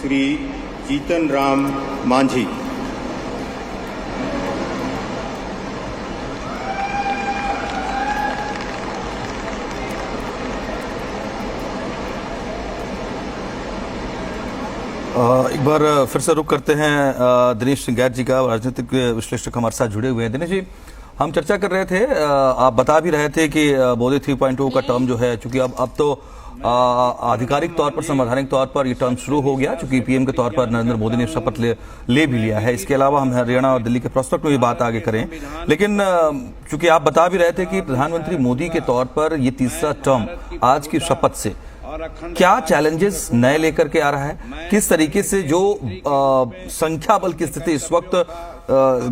श्री जीतन राम मांझी। एक बार फिर से रुक करते हैं दिनेश सिंह जी का, राजनीतिक विश्लेषक हमारे साथ जुड़े हुए हैं। दिनेश जी, हम चर्चा कर रहे थे, आप बता भी रहे थे कि मोदी 3.0 का टर्म जो है, चूंकि अब तो आधिकारिक तौर पर, संवैधानिक तौर पर ये टर्म शुरू हो गया, चूंकि पीएम के तौर पर नरेंद्र मोदी ने शपथ ले भी लिया है। इसके अलावा हम हरियाणा और दिल्ली के प्रोस्पेक्ट में भी बात आगे करें, लेकिन चूंकि आप बता भी रहे थे कि प्रधानमंत्री मोदी के तौर पर ये तीसरा टर्म आज की शपथ से क्या चैलेंजेस नए लेकर के आ रहा है, किस तरीके से जो संख्या बल की स्थिति इस वक्त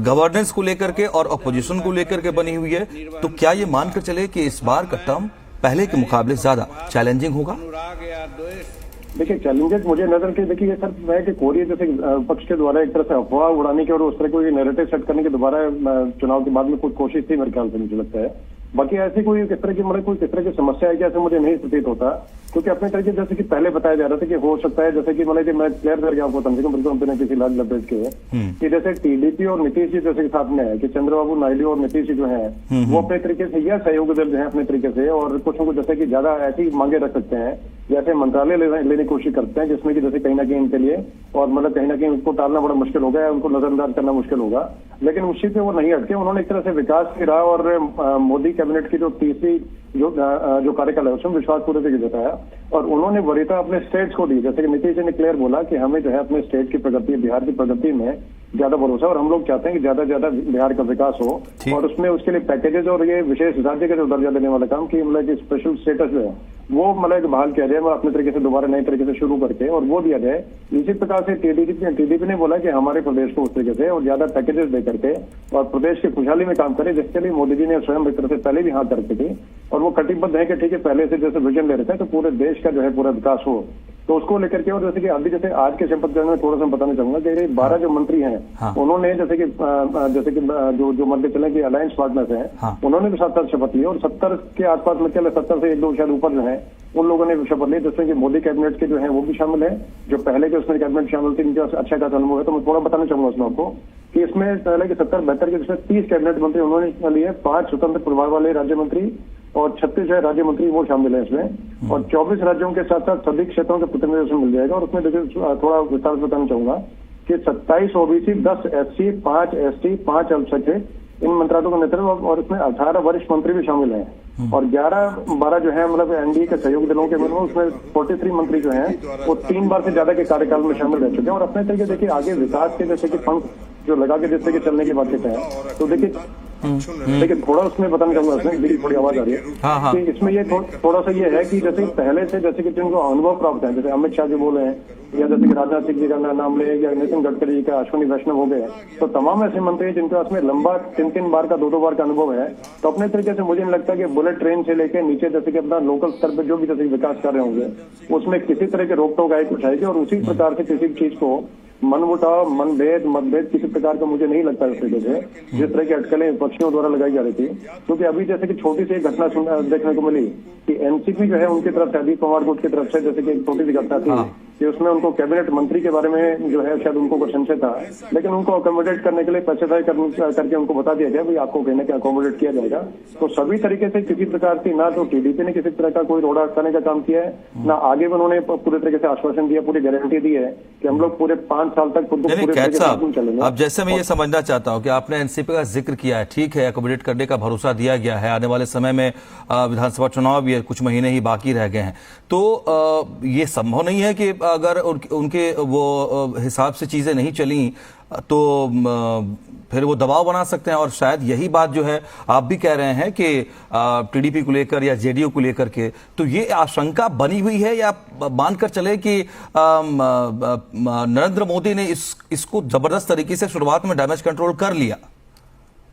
गवर्नेंस को लेकर के और अपोजिशन को लेकर के बनी हुई है, तो क्या ये मानकर चले कि इस बार का टर्म पहले के मुकाबले ज्यादा चैलेंजिंग होगा? देखिए, चैलेंजेस मुझे नजर के, देखिए सर, है कि कोरिया जैसे पक्ष के द्वारा एक तरह से अफवाह उड़ाने की और उस तरह को नैरेटिव सेट करने के दोबारा चुनाव के बाद में कुछ कोशिश थी मेरे ख्याल से, मुझे लगता है। बाकी ऐसी कोई किस तरह की कोई किस तरह की समस्या है कि ऐसे मुझे नहीं प्रतीत होता, क्योंकि अपने तरीके जैसे कि पहले बताया जा रहा था कि हो सकता है, जैसे कि मैं क्लियर करके आपको समझ बिल्कुल बिना किसी लाज लपेट के, कि जैसे टीडीपी और नीतीश जी जैसे साथ में है कि चंद्रबाबू नायडू और नीतीश जी जो है वो अपने तरीके से यह सहयोग दल जो है अपने तरीके से, और कुछ को जैसे कि ज्यादा ऐसी मांगे रख सकते हैं, जैसे मंत्रालय लेने की कोशिश करते हैं, जिसमें कि जैसे कहीं ना कहीं इनके लिए और कहीं ना कहीं उसको टालना बड़ा मुश्किल होगा, उनको नजरअंदाज करना मुश्किल होगा। लेकिन उसी पे वो नहीं हटके, उन्होंने एक तरह से विकास की राह और मोदी कैबिनेट की जो तीसरी जो कार्यकाल है उसमें विश्वास पूरे से जताया, और उन्होंने वरीयता अपने स्टेट्स को दी। जैसे कि नीतीश जी ने क्लियर बोला कि हमें जो है अपने स्टेट की प्रगति, बिहार की प्रगति में ज्यादा भरोसा, और हम लोग चाहते हैं कि ज्यादा से ज्यादा बिहार का विकास हो, और उसमें उसके लिए पैकेजेस और ये विशेष राज्य का जो दर्जा देने वाला काम की स्पेशल स्टेटस जो है वो बहाल किया जाए, अपने तरीके से दोबारा नए तरीके से शुरू करके और वो दिया जाए। इसी प्रकार से टीडीपी ने बोला कि हमारे प्रदेश को उस तरीके से और ज्यादा पैकेजेस दे करके और प्रदेश की खुशहाली में काम करे, जिसके लिए मोदी जी ने स्वयं एक तरह से पहले भी हाथ धर रखी थी, और वो कटिबद्ध है कि ठीक है पहले से जैसे विजन ले रहे थे तो पूरे देश का जो है पूरा विकास हो, तो उसको लेकर के। और जैसे कि अभी जैसे आज के शपथ ग्रहण में थोड़ा सा बताना चाहूंगा कि 12 जो मंत्री हैं उन्होंने जैसे कि जो मान के चले कि अलायंस पार्टनर्स हैं उन्होंने भी साथ शपथ ली, और 70 के आसपास में चले, 70 से 1-2 शायद ऊपर जो है उन लोगों ने शपथ ली, जिसमें कि मोदी कैबिनेट के जो है वो भी शामिल है, जो पहले के उसमें कैबिनेट शामिल थी, इनका अच्छा खासा अनुभव है। तो मैं थोड़ा बताना चाहूंगा उसमें आपको कि इसमें पहले के 70-72 के जिसमें 30 कैबिनेट मंत्री उन्होंने लिए, 5 स्वतंत्र प्रभार वाले राज्य मंत्री और 36 जो है राज्य मंत्री वो शामिल है इसमें, और 24 राज्यों के साथ साथ सभी क्षेत्रों के प्रतिनिधित्व मिल जाएगा। और उसमें देखिए थोड़ा विस्तार से बताना चाहूंगा कि 27 ओबीसी, 10 एससी, 5 एसटी, 5 अल्पसंख्यक, इन मंत्रालयों का नेतृत्व, और इसमें 18 वरिष्ठ मंत्री भी शामिल हैं, और 11-12 जो है एनडीए के सहयोग दलों के उसमें 43 मंत्री जो हैं वो 3 बार से ज्यादा के कार्यकाल में शामिल रह चुके हैं। और अपने तरीके देखिए आगे विकास के जैसे कि पंख जो लगा के जिससे कि चलने की बात कहते हैं, तो देखिए थोड़ा उसमें बताना चाहूंगा, उसमें मेरी थोड़ी आवाज आ रही है कि इसमें ये थोड़ा सा ये है कि जैसे पहले से जैसे कि जिनको अनुभव प्राप्त है, जैसे अमित शाह जी बोले हैं, या जैसे कि राजनाथ सिंह जी का नाम ले, या नितिन गडकरी जी का, अश्विनी वैष्णव हो गए, तो तमाम ऐसे मंत्री जिनके पास में लंबा 3-3 बार का 2-2 बार का अनुभव है, तो अपने तरीके से मुझे नहीं लगता कि बुलेट ट्रेन से लेके नीचे जैसे कि अपना लोकल स्तर पर जो भी जैसे विकास कर रहे होंगे उसमें किसी तरह के रोक टोक कुछ आएगी, और उसी प्रकार से किसी चीज को मनमुटाव, मनभेद, मतभेद किसी प्रकार का मुझे नहीं लगता इस तरीके से जिस तरह की अटकलें विपक्षियों द्वारा लगाई जा रही थी। क्योंकि अभी जैसे कि छोटी सी एक घटना देखने को मिली कि एनसीपी जो है उनकी तरफ से, अजीत पवार गुट की तरफ से, जैसे कि एक छोटी सी घटना थी कि उसमें उनको कैबिनेट मंत्री के बारे में जो है शायद उनको कुछ संशय था, लेकिन उनको अकोमोडेट करने के लिए पैसे तय करके उनको बता दिया गया भाई आपको कहने के अकोमोडेट किया जाएगा। तो सभी तरीके से किसी प्रकार की ना तो टीडीपी ने किसी तरह का कोई रोड़ा अटकाने का काम किया है, ना आगे उन्होंने पूरे तरीके से आश्वासन दिया, पूरी गारंटी दी है कि हम लोग पूरे 5 साल तक खुद को चलेंगे। अब जैसे मैं ये समझना चाहता हूँ कि आपने एनसीपी का जिक्र किया है, ठीक है, अकोमोडेट करने का भरोसा दिया गया है, आने वाले समय में विधानसभा चुनाव भी कुछ महीने ही बाकी रह गए हैं, तो ये संभव नहीं है कि अगर उनके वो हिसाब से चीजें नहीं चली तो फिर वो दबाव बना सकते हैं, और शायद यही बात जो है आप भी कह रहे हैं कि टीडीपी को लेकर या जेडीयू को लेकर के, तो ये आशंका बनी हुई है, या मानकर चले कि नरेंद्र मोदी ने इसको जबरदस्त तरीके से शुरुआत में डैमेज कंट्रोल कर लिया?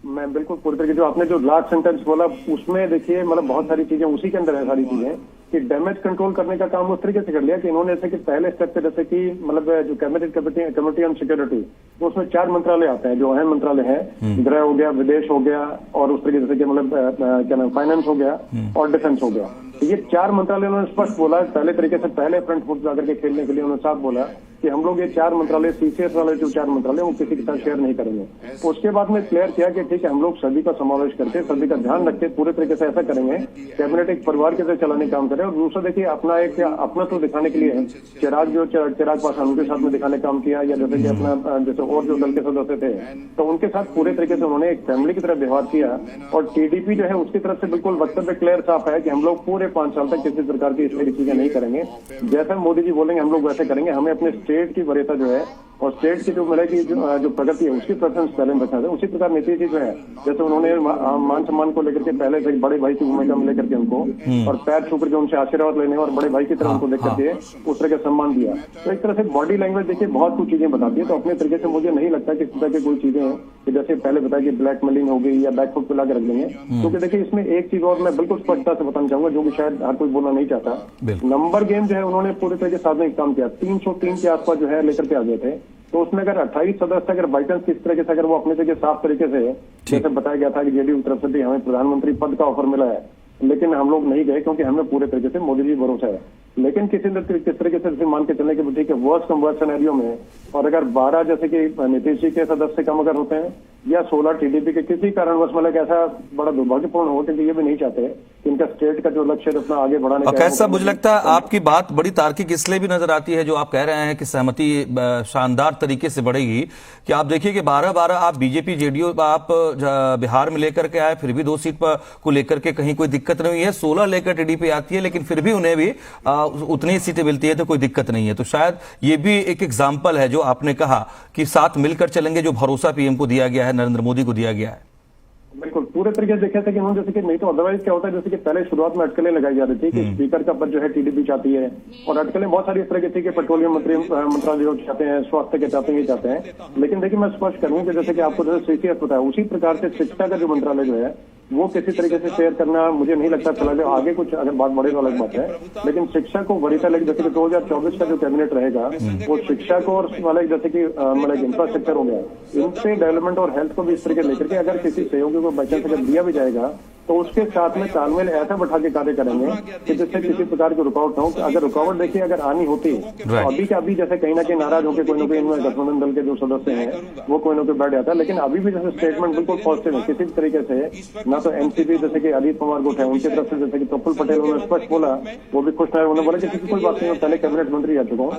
मैं बिल्कुल पूरी तरीके जो आपने जो लास्ट सेंटेंस बोला उसमें देखिए बहुत सारी चीजें उसी के अंदर है, सारी चीजें कि डैमेज कंट्रोल करने का काम उस तरीके से कर लिया कि इन्होंने जैसे कि पहले स्टेप पे जैसे कि जो कैबिनेट कमेटी ऑन सिक्योरिटी, तो उसमें 4 मंत्रालय आते हैं जो अहम मंत्रालय है, गृह हो गया, विदेश हो गया, और उस तरीके से क्या नाम फाइनेंस हो गया और डिफेंस हो गया। तो ये 4 मंत्रालय उन्होंने स्पष्ट बोला, पहले तरीके से पहले फ्रंट फुट जाकर के खेलने के लिए उन्होंने साफ बोला कि हम लोग ये 4 मंत्रालय सीसीएस वाले जो 4 मंत्रालय वो किसी के साथ शेयर नहीं करेंगे। उसके बाद में क्लियर किया कि ठीक है, हम लोग सभी का समावेश करके सभी का ध्यान रखते पूरे तरीके से ऐसा करेंगे, कैबिनेट एक परिवार के तरह चलाने का काम करें। और दूसरा देखिए, अपना एक अपना तो दिखाने के लिए चिराग पासवान उनके साथ में दिखाने का काम किया, या जैसे कि अपना जैसे और जो दल के सदस्य थे तो उनके साथ पूरे तरीके से उन्होंने एक फैमिली की तरह व्यवहार किया। और टीडीपी जो है उसकी तरफ से बिल्कुल वक्तव्य क्लियर साफ है कि हम लोग पूरे 5 साल तक किसी प्रकार की इस तरह की चीजें नहीं करेंगे। जैसा मोदी जी बोलेंगे हम लोग वैसे करेंगे। हमें अपने स्टेट की वरीयता जो है और स्टेट की जो मिलेगी जो प्रगति है उसकी प्रेफरेंस पहले में रखना है। उसी प्रकार नीतीश जी जो है, जैसे उन्होंने मान सम्मान को लेकर के पहले से बड़े भाई की भूमिका में लेकर के उनको और पैर छूकर के उनसे आशीर्वाद लेने और बड़े भाई की तरह उनको देख करके उस तरह का सम्मान दिया। तो एक तरह से बॉडी लैंग्वेज देखिए बहुत कुछ चीजें बताती है। तो अपने तरीके से मुझे नहीं लगता कि इस तरह की कोई चीजें हैं कि जैसे पहले बताया कि ब्लैकमेलिंग हो गई या बैकफुट पे ला रख देंगे। क्योंकि देखिए इसमें एक चीज और मैं बिल्कुल स्पष्टता से बताना चाहूंगा जो कि शायद हर कोई बोलना नहीं चाहता। नंबर गेम जो है उन्होंने पूरे तरीके से साधने का काम किया। 303 के आसपास जो है लेकर के आ गए थे। तो उसमें अगर 28 सदस्य अगर बाई चांस किस तरीके से अगर वो अपने तरीके साफ तरीके से, जैसे बताया गया था कि जेडीयू की तरफ से भी हमें प्रधानमंत्री पद का ऑफर मिला है, लेकिन हम लोग नहीं गए क्योंकि हमें पूरे तरीके से मोदी जी भरोसा है। लेकिन किस तरीके से मान के चलने के ठीक है, वर्स्ट कम वर्स्ट सिनेरियो में और अगर 12 जैसे कि नीतीश जी के सदस्य कम अगर होते हैं या 16 टीडीपी के किसी कारणवश मतलब ऐसा बड़ा दुर्भाग्यपूर्ण हो, क्योंकि ये भी नहीं चाहते कि इनका स्टेट का जो लक्ष्य है अपना आगे बढ़ाने का। कैसा मुझे लगता है आपकी बात बड़ी तार्किक इसलिए भी नजर आती है जो आप कह रहे हैं कि सहमति शानदार तरीके से बढ़ेगी कि आप देखिए कि 12-12 आप बीजेपी जेडीयू आप बिहार में लेकर के आए, फिर भी 2 सीट पर को लेकर के कहीं कोई दिक्कत नहीं है। 16 लेकर टीडीपी आती है लेकिन फिर भी उन्हें भी उतनी ही सीटें मिलती है, तो कोई दिक्कत नहीं है। तो शायद ये भी एक एग्जाम्पल है जो आपने कहा कि साथ मिलकर चलेंगे, जो भरोसा पीएम को दिया गया है, नरेंद्र मोदी को दिया गया है। बिल्कुल पूरे तरीके से देखा था कि उन्होंने जैसे कि नहीं तो अदरवाइज क्या होता है, जैसे कि पहले शुरुआत में अटकलें लगाई जा रही थी कि स्पीकर का पद जो है टीडीपी चाहती है, और अटकलें बहुत सारी इस तरह की थी कि पेट्रोलियम मंत्रालय चाहते हैं, स्वास्थ्य के चाहते हैं। लेकिन देखिए मैं स्पष्ट करूं कि जैसे कि आपको जैसे सीसीएस पता है, उसी प्रकार से शिक्षा का जो मंत्रालय जो है वो किसी तरीके से शेयर करना मुझे नहीं लगता चला आगे कुछ अगर बात बढ़े तो अलग बात है। लेकिन शिक्षा को वरीयता लेकर जैसे कि 2024 का जो कैबिनेट रहेगा वो शिक्षा को और वाले जैसे कि मतलब इंफ्रास्ट्रक्चर हो गया, इनसे डेवलपमेंट और हेल्थ को भी इस तरीके लेकर के अगर किसी सहयोगी को बच्चे अगर दिया भी जाएगा तो उसके साथ में तालमेल ऐसा बैठा के कार्य करेंगे कि जिससे किसी प्रकार की रुकावट ना हो। अगर रुकावट देखिए अगर आनी होती तो अभी के अभी जैसे कहीं ना कहीं नाराज होकर कोई ना कोई इनमें गठबंधन दल के जो सदस्य हैं वो कोई ना कोई बैठ जाता है। लेकिन अभी भी जैसे स्टेटमेंट बिल्कुल पॉजिटिव है, किसी भी तरीके से ना तो एनसीपी जैसे कि अजीत कुमार गुट है उनकी तरफ से जैसे कि प्रफुल्ल पटेल उन्होंने स्पष्ट बोला, वो भी खुश है, उन्होंने बोला कि किसी कोई बात नहीं, पहले कैबिनेट मंत्री आ चुका हूँ